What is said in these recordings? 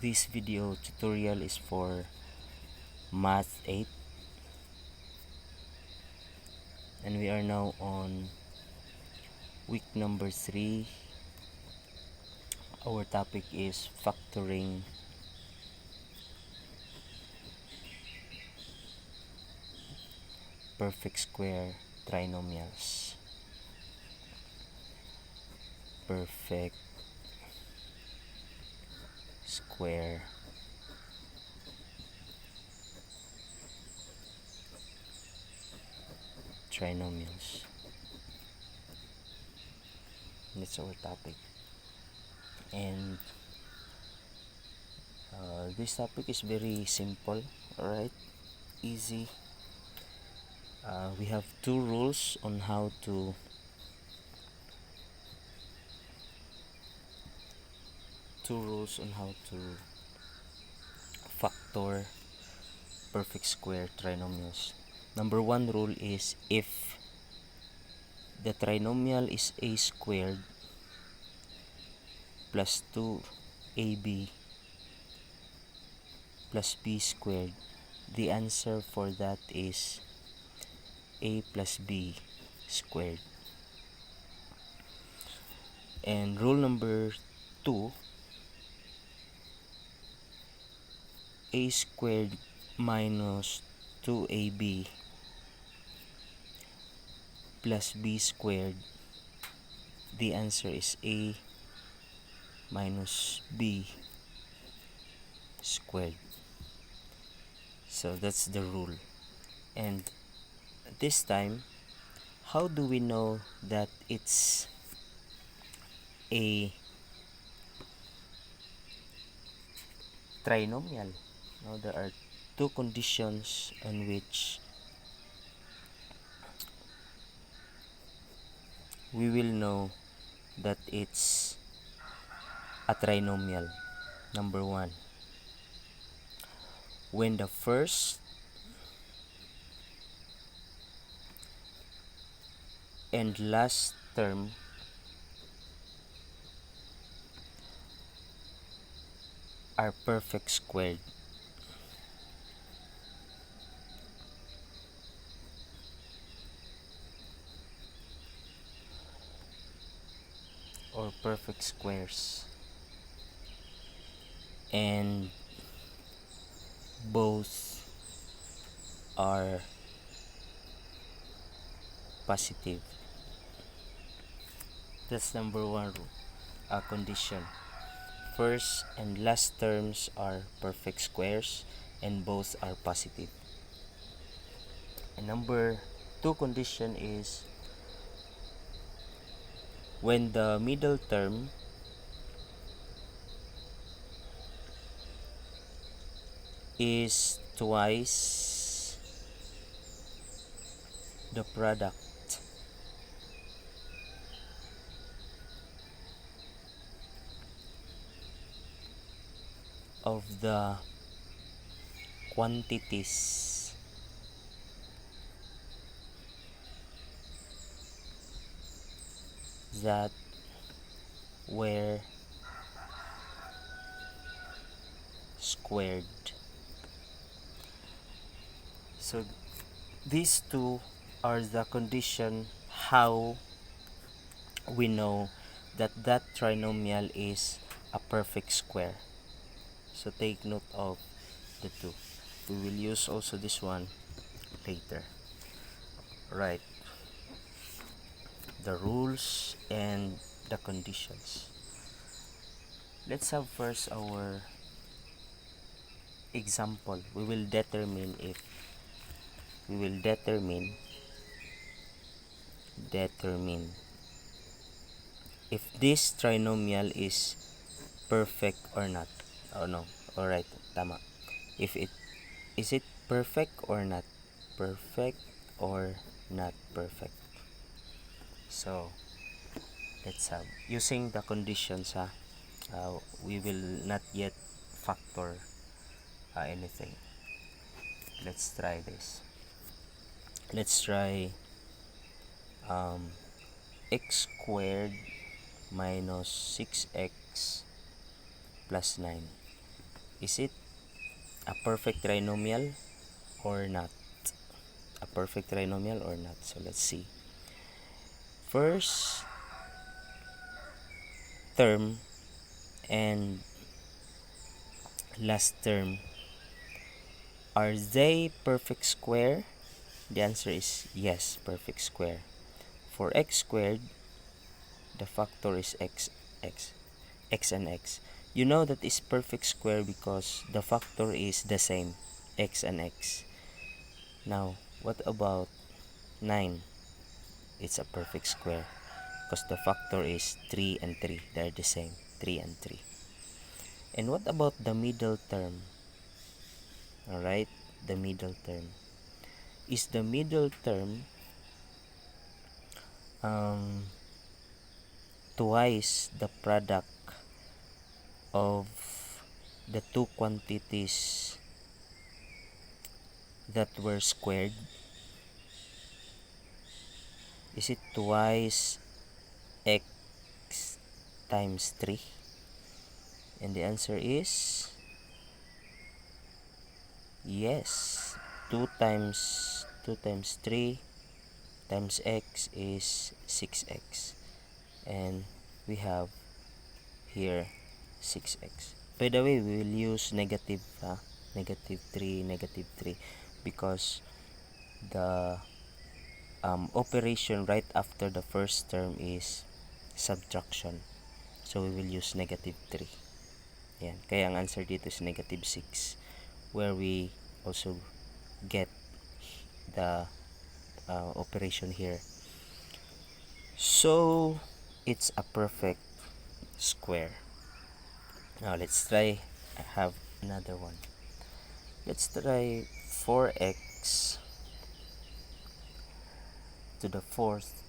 This video tutorial is for Math 8, and we are now on week number 3. Our topic is factoring perfect square trinomials. Perfect square trinomials. That's our topic. And this topic is very simple, alright? Easy. We have two rules on how to factor perfect square trinomials. Number one rule is if the trinomial is a squared plus 2ab plus b squared, the answer for that is a plus b squared. And rule number 2, a squared minus 2ab plus b squared, the answer is a minus b squared. So that's the rule. And this time, how do we know that it's a trinomial? Now there are two conditions on which we will know that it's a trinomial. Number one, when the first and last term are perfect squared. Or perfect squares, and both are positive. That's number one condition. First and last terms are perfect squares and both are positive. And number two condition is when the middle term is twice the product of the quantities that were squared. So these two are the condition how we know that that trinomial is a perfect square. So take note of the two. We will use also this one later. Right. The rules and the conditions. Let's have first our example. We will determine if this trinomial is perfect or not. Oh no. Alright, tama. If it is it perfect or not? Perfect or not perfect. So let's have using the conditions we will not yet factor anything. Let's try this. Let's try x squared minus 6x plus 9. Is it a perfect trinomial or not? A perfect trinomial or not? So let's see. First term and last term, are they perfect square? The answer is yes, perfect square. For x squared, the factor is x and x. You know that is perfect square because the factor is the same, x and x. Now, what about 9? It's a perfect square because the factor is 3 and 3. They're the same, 3 and 3. And what about the middle term? Alright, the middle term. Is the middle term um, twice the product of the two quantities that were squared? Is it twice x times 3? And the answer is yes. 2 times 3 times x is 6x. And we have here 6x. By the way, we will use negative 3, negative 3 because the operation right after the first term is subtraction. So we will use negative 3. Yan. Kaya ang answer dito is negative 6, where we also get the operation here. So it's a perfect square. Now let's try have another one. Let's try 4x to the fourth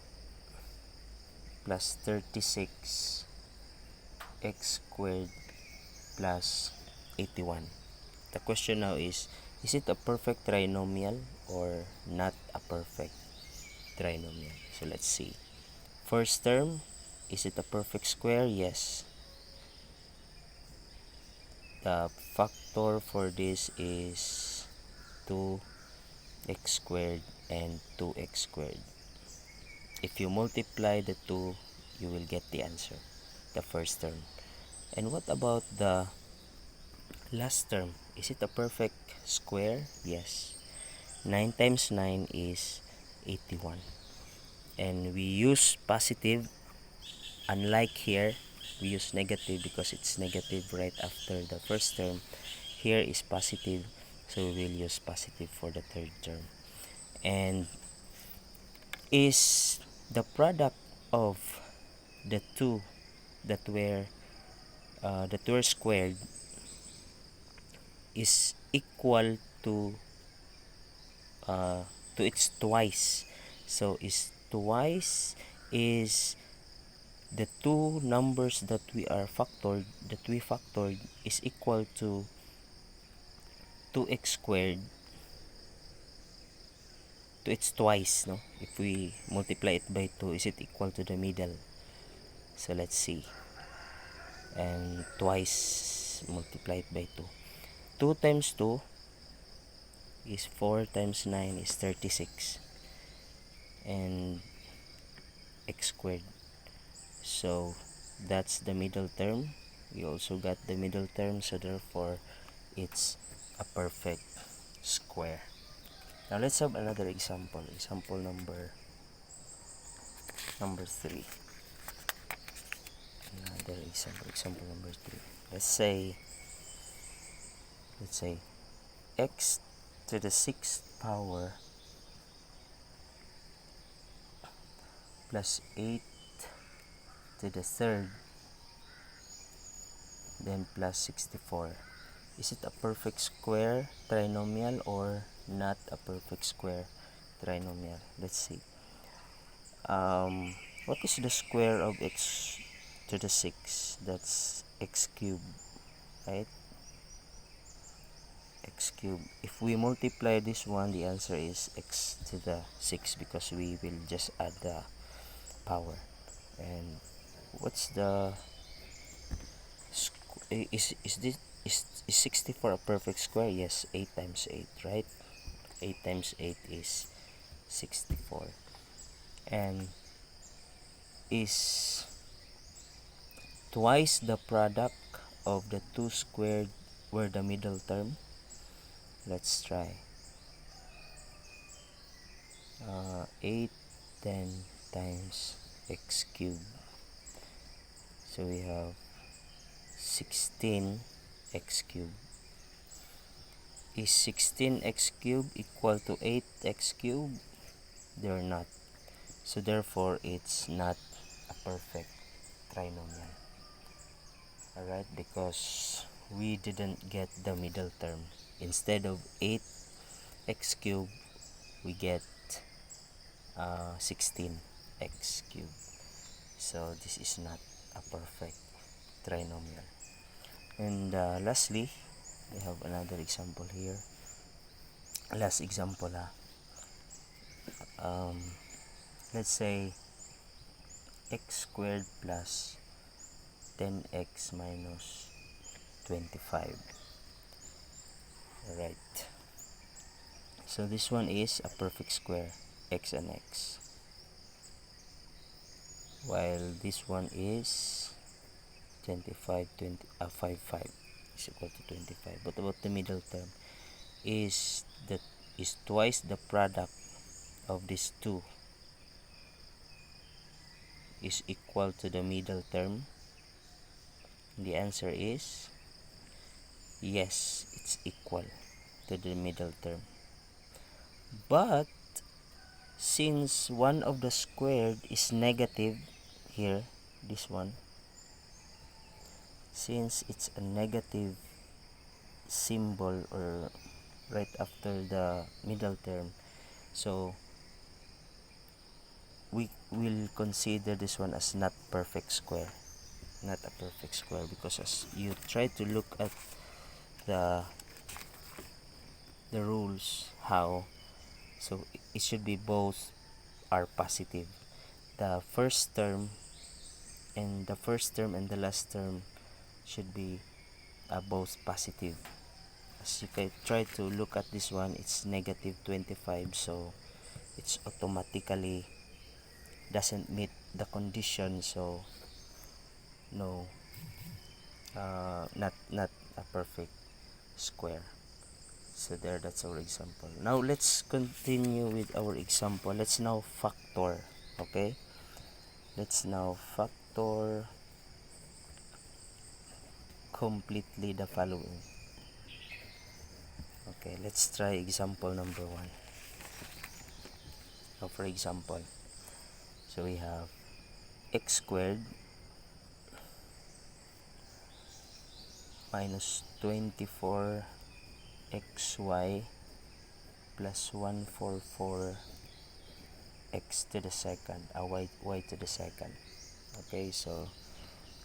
plus 36 x squared plus 81. The question now is it a perfect trinomial or not a perfect trinomial? So let's see. First term, is it a perfect square? Yes. The factor for this is 2x squared and 2x squared. If you multiply the two, you will get the answer, the first term. And what about the last term? Is it a perfect square? Yes. 9 times 9 is 81. And we use positive. Unlike here, we use negative because it's negative right after the first term. Here is positive, so we will use positive for the third term. And is the product of the two that were squared is equal to its twice. So is twice is the two numbers that we factored is equal to 2x squared to its twice, no? If we multiply it by 2, is it equal to the middle? So let's see. And twice multiplied by 2. 2 times 2 is 4 times 9 is 36. And x squared. So that's the middle term. We also got the middle term, so therefore it's a perfect square. Now let's have another example. Example number 3. Another example number 3. Let's say x to the 6th power plus 8 to the 3rd then plus 64. Is it a perfect square trinomial or not a perfect square trinomial? Let's see. What is the square of x to the 6? That's x cubed, right? X cubed. If we multiply this one, the answer is x to the 6 because we will just add the power. And what's the is 64 a perfect square? Yes, 8 times 8, right? 8 times 8 is 64. And is twice the product of the two squared were the middle term? Let's try. 8 10 times x cubed. So we have 16 x cubed. Is 16 x cubed equal to 8 x cubed? They're not. So therefore, it's not a perfect trinomial. Alright, because we didn't get the middle term. Instead of 8x cubed, we get 16x cubed. So this is not a perfect trinomial. And lastly, we have another example here. Last example, let's say x squared plus 10x minus 25. Right. So this one is a perfect square, x and x. While this one is 5 is equal to 25. But about the middle term is that is twice the product of these two is equal to the middle term. The answer is yes, it's equal to the middle term. But since one of the squared is negative here, this one, since it's a negative symbol or right after the middle term, so we will consider this one as not perfect square, not a perfect square, because as you try to look at the rules how, so it should be both are positive. The first term and the last term should be both positive. As you can try to look at this one, it's negative 25, so it's automatically doesn't meet the condition, so no, not a perfect square. So there, that's our example. Now let's continue with our example. Let's now factor. Okay, let's now factor completely the following. Okay, let's try example number 1. So for example, so we have x squared minus 24 xy plus 144 x to the second, y to the second. Okay, so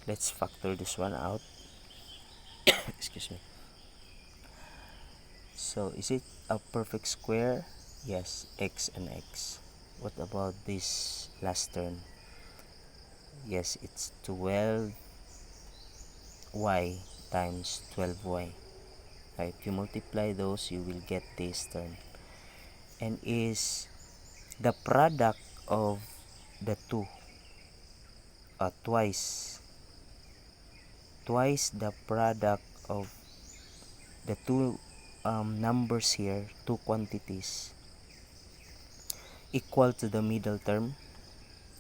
let's factor this one out. Excuse me. So is it a perfect square? Yes, x and x. What about this last term? Yes, it's 12y times 12y. If you multiply those, you will get this term. And is the product of the two twice the product of the two numbers here, two quantities, equal to the middle term?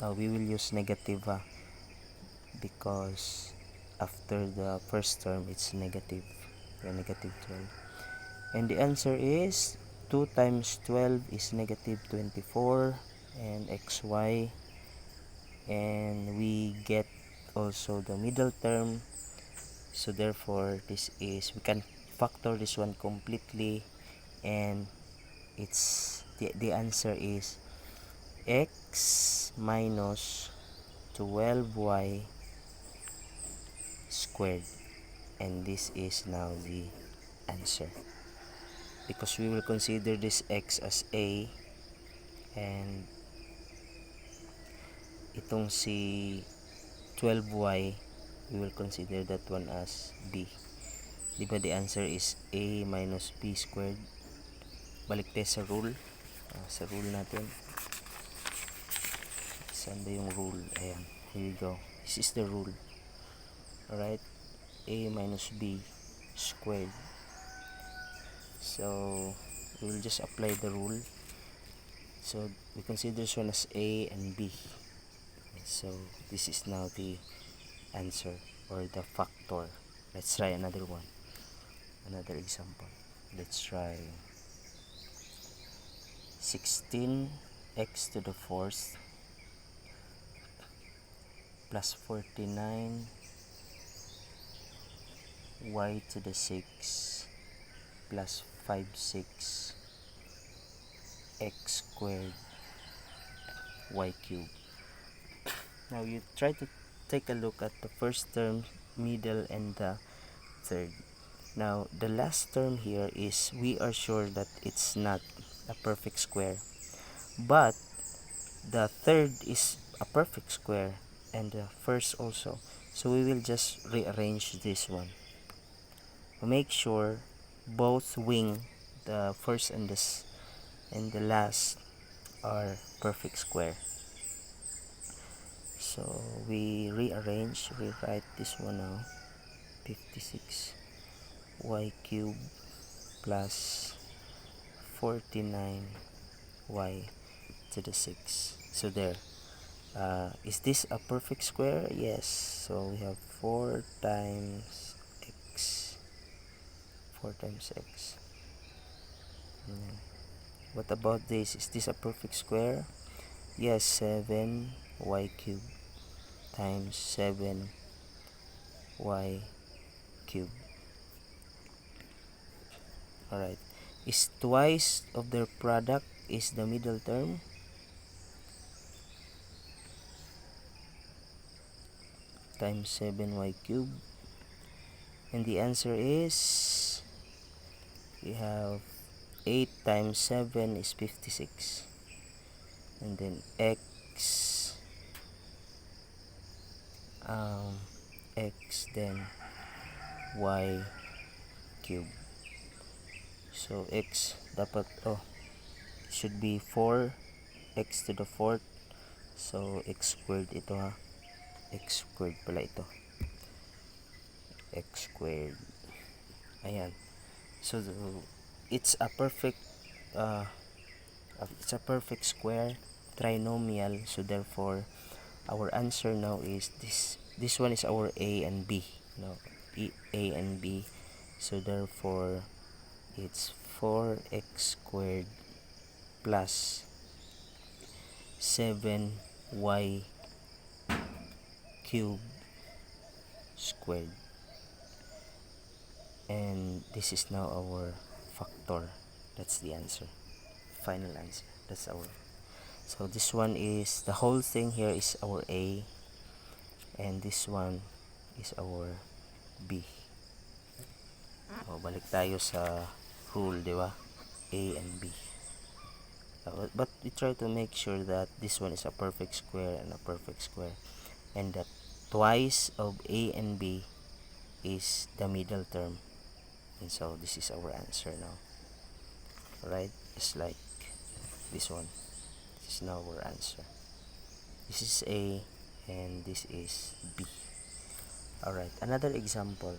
We will use negative because after the first term it's negative, negative 12. And the answer is 2 times 12 is negative 24 and xy, and we get also the middle term. So therefore this is, we can factor this one completely, and it's the answer is x minus 12y squared, and this is now the answer, because we will consider this x as a, and itong si 12y we will consider that one as b. Di ba the answer is a minus b squared? Balik tayo sa rule. Sa rule natin. Saan ba yung rule? Ayan. Here you go. This is the rule. Alright. A minus b squared. So, we will just apply the rule. So, we consider this one as a and b. So, this is now the answer or the factor. Let's try another one. Another example. Let's try 16x to the fourth plus 49 y to the 6 plus 56 x squared y cubed. Now you try to take a look at the first term, middle, and the third. Now the last term here is, we are sure that it's not a perfect square, but the third is a perfect square and the first also. So we will just rearrange this one. Make sure both wing, the first and the last, are perfect square. So we rewrite this one now. 56 y cubed plus 49 y to the 6. So there. Is this a perfect square? Yes. So we have 4 times x. 4 times x. What about this? Is this a perfect square? Yes. 7 y cubed times 7 y cubed. Alright. Is twice of their product is the middle term? Times 7y cubed. And the answer is, we have 8 times 7 is 56. And then x then y cube. So x dapat should be 4x to the fourth. So x squared ito ha. X squared pala ito. X squared. Ayan. So it's a perfect square trinomial. So therefore our answer now is this one is our a and b. No, a and b. So therefore it's 4x squared plus 7y cubed squared. And this is now our factor. That's the answer. Final answer. That's our. So this one is, the whole thing here is our a, and this one is our b. Balik tayo sa rule, di ba? A and b. But we try to make sure that this one is a perfect square and a perfect square, and that twice of a and b is the middle term. And so this is our answer now. Alright, just like this one. This is now our answer. This is a and this is b. Alright, another example.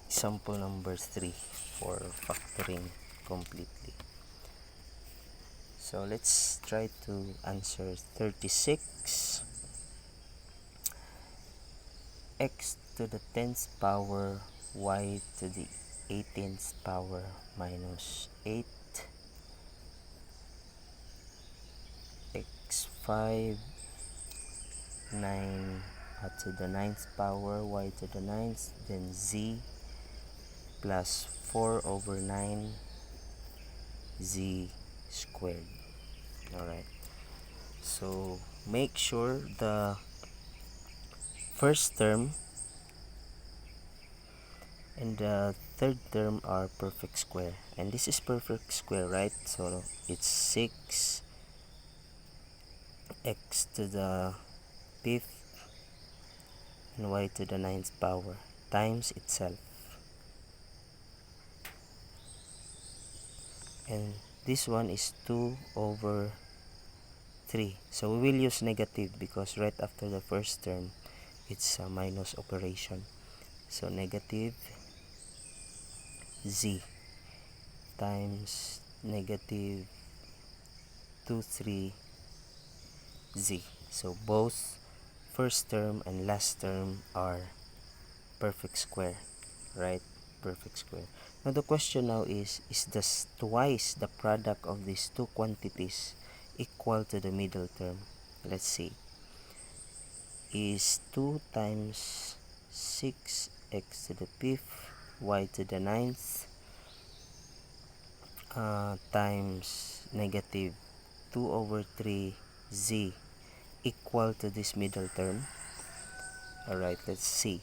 Example number 3 for factoring completely. So let's try to answer 36 x to the 10th power y to the 18th power minus 8 x5 9 to the 9th power y to the 9th, then z plus 4 over 9 z squared. Alright, so make sure the first term and the third term are perfect square, and this is perfect square, right? So it's 6 x to the 5th and y to the ninth power times itself. And this one is 2 over 3. So we will use negative because right after the first term, it's a minus operation. So negative z times negative 2, 3 z. So both first term and last term are perfect square, right? Perfect square. Now the question now is this twice the product of these two quantities equal to the middle term? Let's see. Is 2 times 6x to the fifth y to the ninth times negative 2 over 3 z equal to this middle term? Alright, let's see.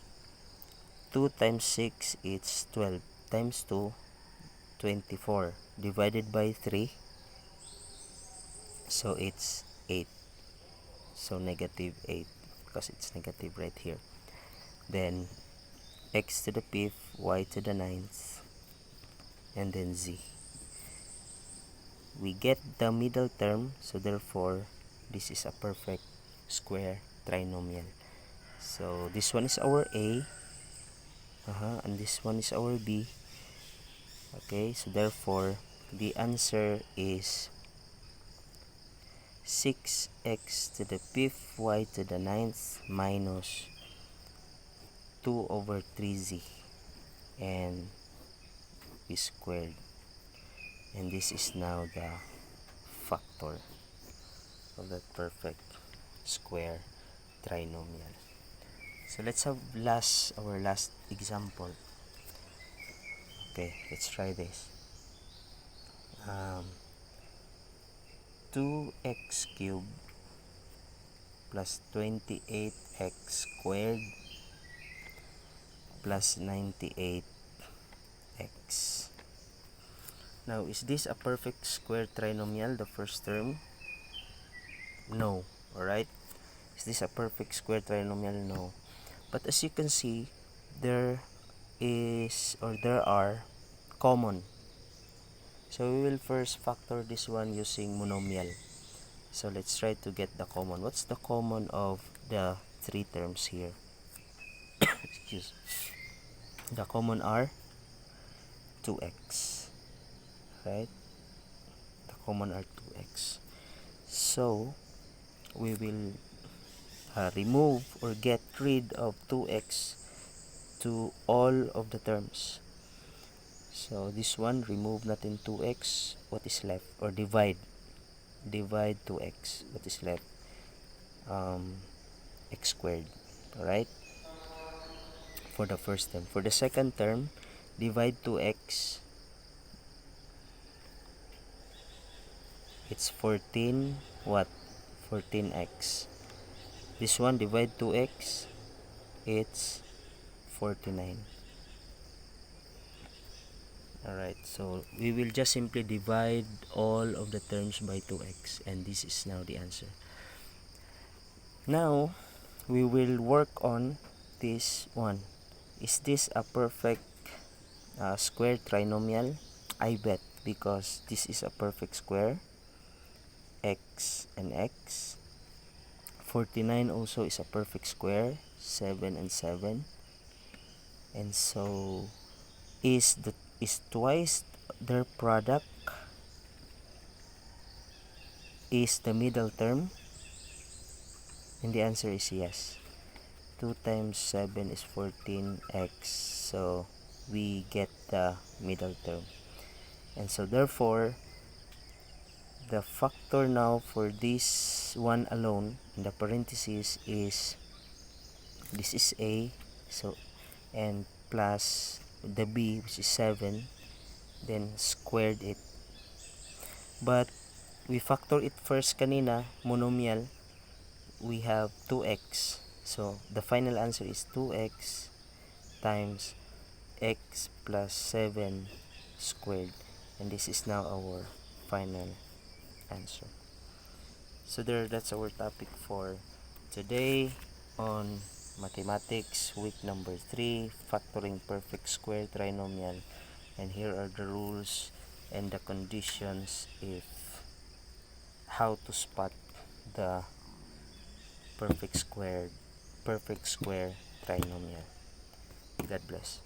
2 times 6 it's 12 times 2 24 divided by 3, so it's 8, so negative 8 because it's negative right here. Then x to the fifth, y to the ninth, and then z. We get the middle term, so therefore this is a perfect square trinomial. So this one is our A, and this one is our B. Okay, so therefore the answer is 6x to the fifth y to the ninth minus 2 over 3z, and we squared, and this is now the factor of that perfect square trinomial. So let's have our last example. Okay, let's try this. 2x cubed plus 28x squared plus 98x. Now, is this a perfect square trinomial, the first term? No. Alright? Is this a perfect square trinomial? No. But as you can see, there are common. So we will first factor this one using monomial. So let's try to get the common. What's the common of the three terms here? Excuse. The common are 2x. Right? The common are 2x. So we will remove or get rid of 2x to all of the terms. So this one, remove natin 2x. What is left? Or divide 2x. What is left? X squared. Alright? For the first term. For the second term, divide 2x. It's 14. What? 14x. This one, divide 2x. It's 49. Alright, so we will just simply divide all of the terms by 2x, and this is now the answer. Now, we will work on this one. Is this a perfect square trinomial? I bet, because this is a perfect square. X and x. 49 also is a perfect square. 7 and 7. And so, is twice their product is the middle term? And the answer is yes. 2 times 7 is 14x. So we get the middle term. And so therefore, the factor now for this one alone in the parentheses is, this is A, so, and plus the B, which is 7, then squared it. But we factor it first kanina, monomial, we have 2x. So the final answer is 2x times x plus 7 squared. And this is now our final answer. So that's our topic for today on Mathematics week number 3, factoring perfect square trinomial. And here are the rules and the conditions if how to spot the perfect square trinomial. God bless.